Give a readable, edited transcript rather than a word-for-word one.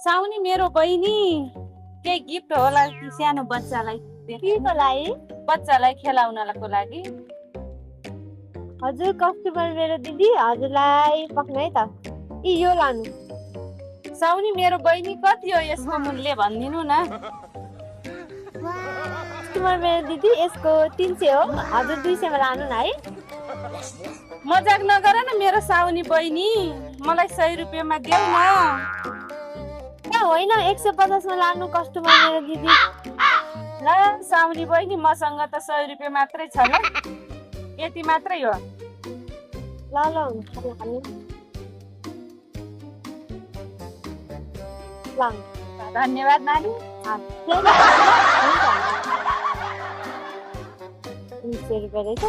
साउनी मेरो बहिनी केही गिफ्ट होला कि सानो बच्चालाई केको लागि? बच्चालाई खेलाउनको लागि। हजुर कस्टमर मेरो दिदी हजुरलाई पक्न है त। यो लानु। साउनी मेरो बहिनी कति हो यसको मूल्य भनिदिनु न। कस्टमर मेरो दिदी यसको 300 हो। हजुर 200 मा लानु न है। मजाक नगर न मेरो साउनी बहिनी, मलाई 100 रुपियाँमा देऊ न। होइन 150 मा लानु कस्टमर मेरो दिदी। ल साउनी बहिनी मसँग त 100 रुपियाँ मात्रै छ ल, यति मात्रै हो। ल हुन्छ लानु। धन्यवाद नानी। 200 रुपियाँ रहेछ।